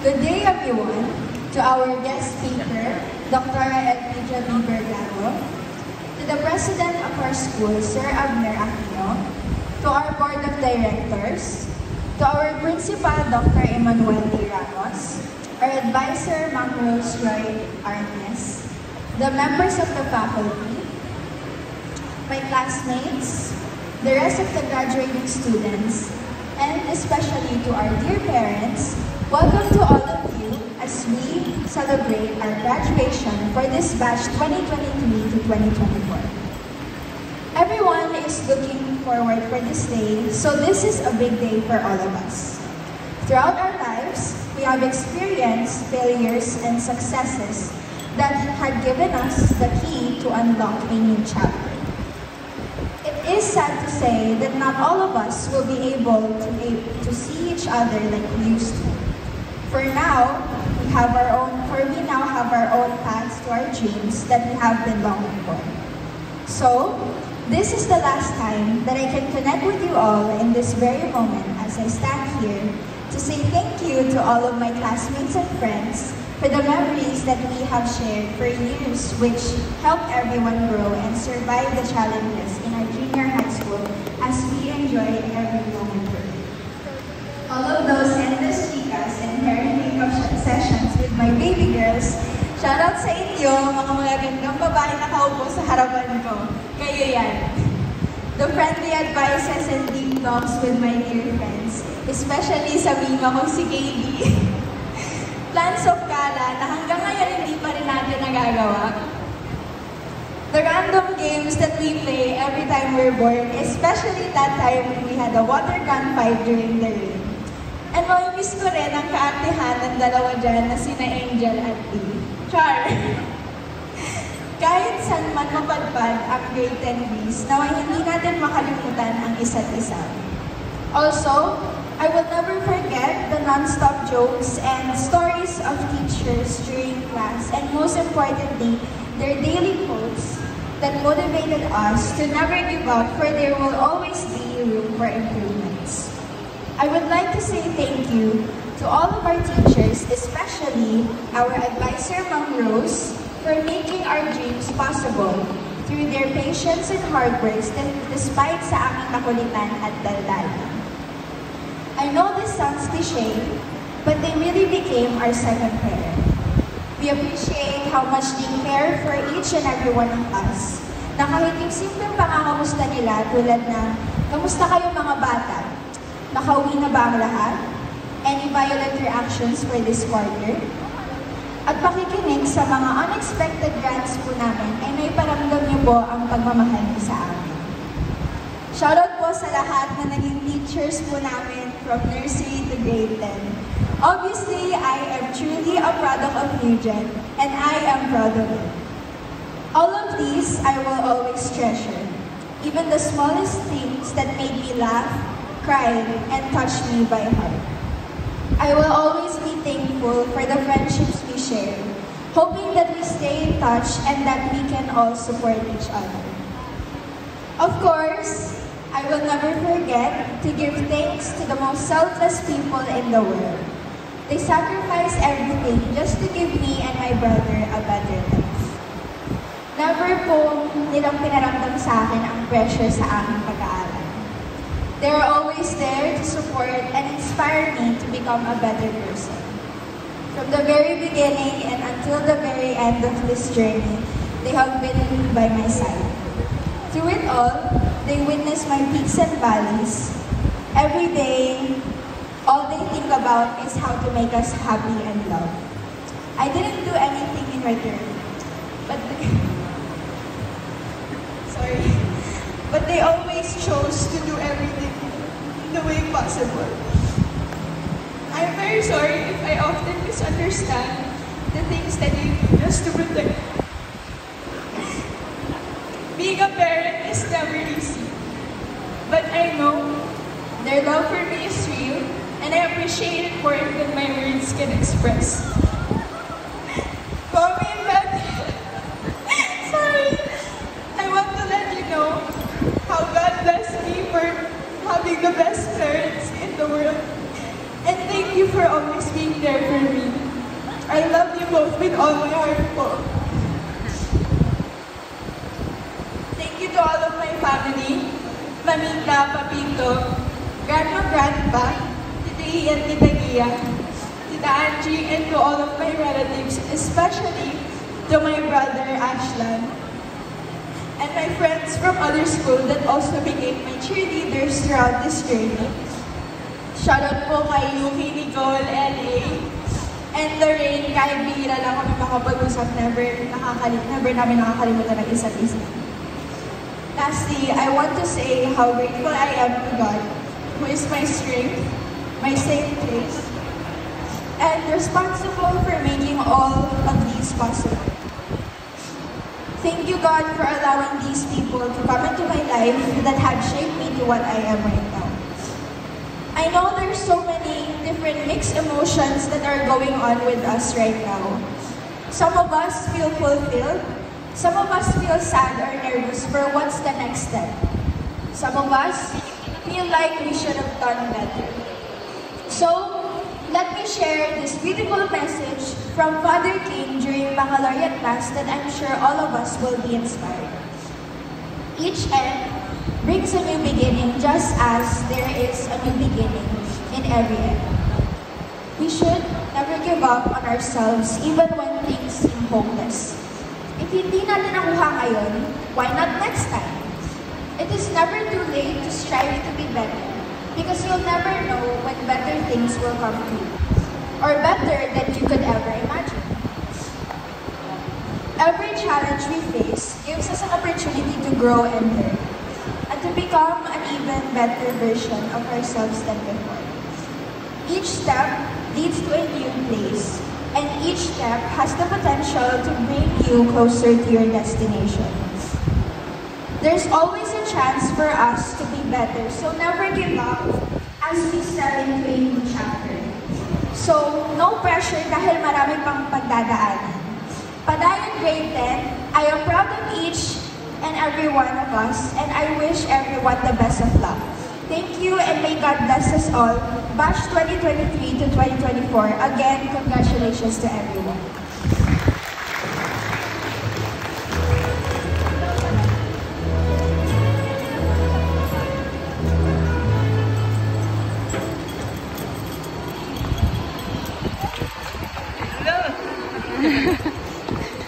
Good day, everyone. To our guest speaker, Dr. Elpidia B. Bergado, to the President of our school, Sir Abner Aquino, to our Board of Directors, to our Principal, Dr. Emmanuel A. Ramos, our Advisor, Ma'am Rose Roy Arnes, the members of the faculty, my classmates, the rest of the graduating students, and especially to our dear parents, welcome to all of you as we celebrate our graduation for this batch 2023 to 2024. Everyone is looking forward for this day, so this is a big day for all of us. Throughout our lives, we have experienced failures and successes that had given us the key to unlock a new chapter. It is sad to say that not all of us will be able to see each other like we used to. For we now have our own paths to our dreams that we have been longing for. So, this is the last time that I can connect with you all in this very moment as I stand here to say thank you to all of my classmates and friends for the memories that we have shared for years, which helped everyone grow and survive the challenges in our junior high school as we enjoy every moment with you. All of those endless chicas and hair and makeup sessions with my baby girls, shout out sa inyo, mga magagandang babae nakaupo sa harapan ko. Kayo yan. The friendly advices and deep talks with my dear friends, especially sa mima kong si Katie. Plans of gala na hanggang ngayon hindi pa rin natin nagagawa. The random games that we play every time we're bored, especially that time when we had a water gun fight during the rain. And mamimiss ko rin ang kaartihan ng dalawa dyan na sina Angel at Lee. Char! Kahit saan man mapadpad ang grade 10 Bs, naway hindi natin makalimutan ang isa't isa. Also, I will never forget the non-stop jokes and stories of teachers during class, and most importantly, their daily quotes that motivated us to never give up, for there will always be room for improvements. I would like to say thank you to all of our teachers, especially our advisor, Ma'am Rose, for making our dreams possible through their patience and hard work despite sa aming kakulitan at daldalan. I know this sounds cliche, but they really became our second parent. We appreciate how much they care for each and every one of us. Na kahit yung simpleng pangangamusta nila tulad ng, kamusta kayo mga bata? Nakauwi na ba ang lahat? Any violent reactions for this quarter? At pakikinig sa mga unexpected grants po namin ay may paramdam niyo po ang pagmamahal niyo sa amin. Shoutout po sa lahat na naging teachers po namin from nursery to grade 10. Obviously, I am truly a product of Nugent, and I am proud of it. All of these I will always treasure, even the smallest things that made me laugh, cry, and touch me by heart. I will always be thankful for the friendships we share, hoping that we stay in touch and that we can all support each other. Of course, I will never forget to give thanks to the most selfless people in the world. They sacrifice everything just to give me and my brother a better life. Never po nilang pinaramdam sa akin ang pressure sa aming pag-aaral. They are always there to support and inspire me to become a better person. From the very beginning and until the very end of this journey, they have been by my side. Through it all, they witness my peaks and valleys. Every day, all they think about is how to make us happy and love. I didn't do anything in return, but they always chose to do everything in the way possible. I'm very sorry if I often misunderstand the things that they do just to protect. Being a parent is never easy, but I know their love for me is real, and I appreciate it more than my words can express. Mommy and Daddy, sorry, I want to let you know how God blessed me for having the best parents in the world, and thank you you for always being there for me. I love you both with all my heart po. Thank you to all of my family, Mamita, Papito, Grandma, Grandpa, Tita E and Tita Gia, Tita Angie, and to all of my relatives, especially to my brother, Ashlan, and my friends from other schools that also became my cheerleaders throughout this journey. Shoutout po kay Yuki, Nicole, L.A., and Lorraine. Kahit bihira lang kami makapag-usap, never namin nakakalimutan ng isa't isa. Lastly, I want to say how grateful I am to God, who is my strength, my safe place, and responsible for making all of these possible. Thank you, God, for allowing these people to come into my life that have shaped me to what I am right now. I know there's so many different mixed emotions that are going on with us right now. Some of us feel fulfilled. Some of us feel sad or nervous for what's the next step. Some of us feel like we should have done better. So, let me share this beautiful message from Father King during Baccalaureate Mass that I'm sure all of us will be inspired. Each end brings a new beginning, just as there is a new beginning in every end. We should never give up on ourselves even when things seem hopeless. If hindi natin nakuha ngayon, why not next time? It is never too late to strive to be better, because you'll never know when better things will come to you, or better than you could ever imagine. Every challenge we face gives us an opportunity to grow and learn, and to become an even better version of ourselves than before. Each step leads to a new place, and each step has the potential to bring you closer to your destination. There's always a chance for us to be better, so never give up as we step into a new chapter. So, no pressure dahil marami pang pagdadaanan. Padayon Grade 10, I am proud of each and every one of us, and I wish everyone the best of luck. Thank you, and may God bless us all. Batch 2023 to 2024. Again, congratulations to everyone.